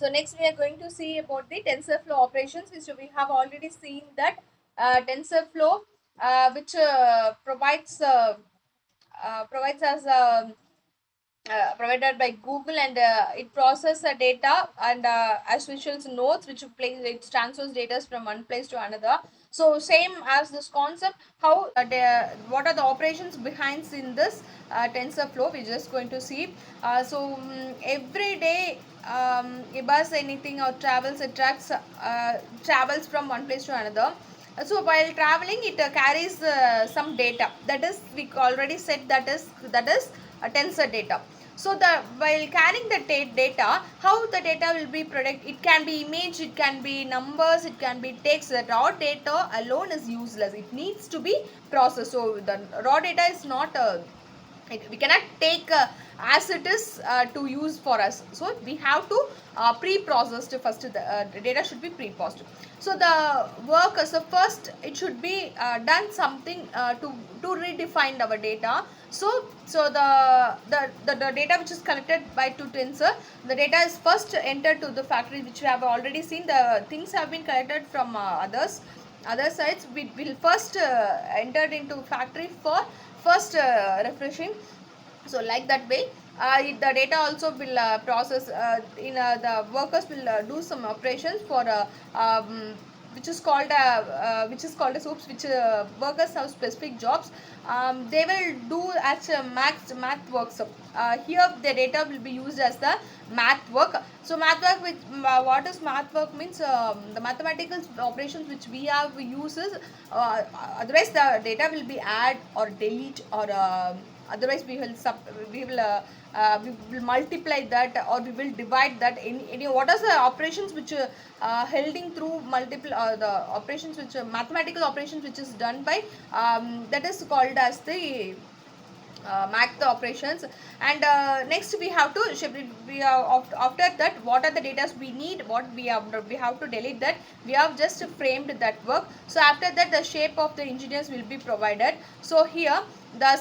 So next we are going to see about the TensorFlow operations, which we have already seen that TensorFlow, which provides us provided by Google, and it processes the data, and as visuals nodes, which it transfers data from one place to another. So same as this concept, how what are the operations behind in this TensorFlow, we're just going to see. Every day a bus, anything, or travels, it travels from one place to another. So while traveling, it carries some data, that is, we already said, that is a tensor data. So the while carrying the data, how the data will be product, it can be image, it can be numbers, it can be text. The raw data alone is useless, it needs to be processed. So the raw data is not we cannot take as it is to use for us. So we have to pre-processed first. The data should be pre-processed. So the work as a first, it should be done something to redefine our data. So the data which is collected by two tensor, the data is first entered to the factory, which we have already seen. The things have been collected from other sites. We will first entered into factory for first refreshing. So like that way, the data also will process in the workers will do some operations for which is called as oops, which workers have specific jobs. They will do as math works. Here the data will be used as the math work. So math work, which what is math work means, the mathematical operations which we have uses, otherwise the data will be add or delete, or otherwise we will multiply that, or we will divide that. Any what are the operations which holding through multiple the operations which mathematical operations which is done by that is called as the math operations. And next we have to after that, what are the data we need, what we have to delete that. We have just framed that work. So after that, the shape of the engineers will be provided. So here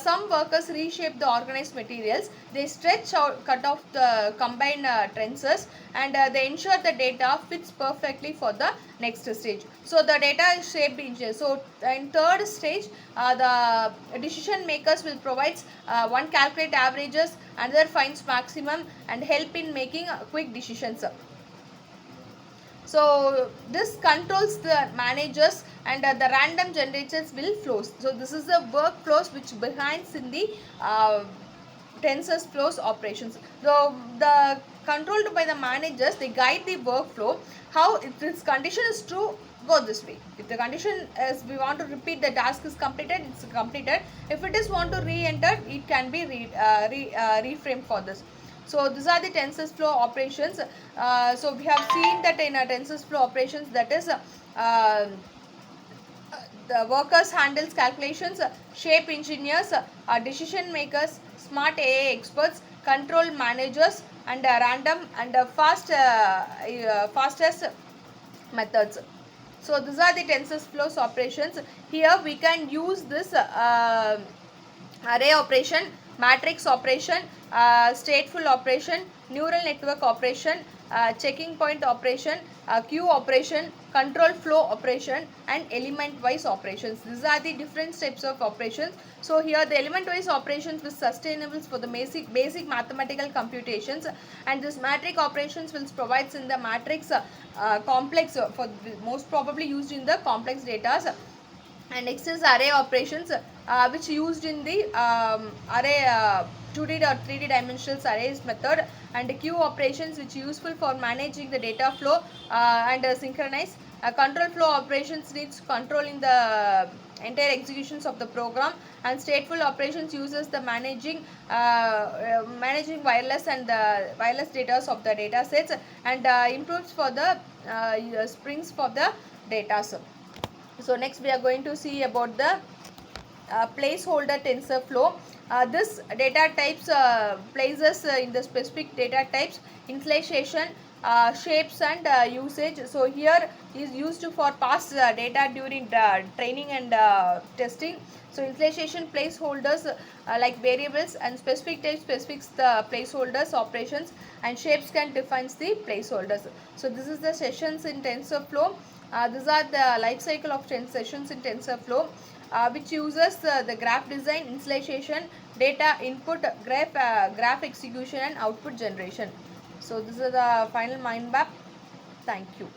some workers reshape the organized materials, they stretch out, cut off the combined tensors, and they ensure the data fits perfectly for the next stage. So the data is shaped in. So in third stage, the decision makers will provide one calculate averages, another finds maximum, and help in making quick decisions. So this controls the managers, and the random generators will flows. So this is the workflows which behinds in the tensors flows operations. So the controlled by the managers, they guide the workflow. How, if this condition is true, go this way. If the condition is we want to repeat, the task is completed, it's completed. If it is want to re-enter, it can be reframed for this. So these are the TensorFlow operations. So we have seen that in a TensorFlow operations, that is the workers handles calculations, shape engineers, decision makers, smart AI experts, control managers, and random and fastest methods. So these are the TensorFlow operations. Here we can use this array operation, matrix operation, stateful operation, neural network operation, checking point operation, queue operation, control flow operation, and element wise operations. These are the different types of operations. So here the element wise operations with sustainables for the basic mathematical computations, and this matrix operations will provides in the matrix complex for most probably used in the complex data. And next is array operations, which used in the array 2D or 3D dimensional arrays method, and queue operations which useful for managing the data flow and synchronize. Control flow operations needs controlling the entire executions of the program, and stateful operations uses the managing wireless and the wireless data of the data sets, and improves for the springs for the data. So next we are going to see about the placeholder TensorFlow. This data types places in the specific data types: initialization, shapes and usage. So here is used for past data during training and testing. So initialization placeholders like variables, and specific type specifics the placeholders operations, and shapes can defines the placeholders. So this is the sessions in TensorFlow. These are the life cycle of 10 sessions in TensorFlow, which uses the graph design, initialization, data input, graph execution, and output generation. So this is the final mind map. Thank you.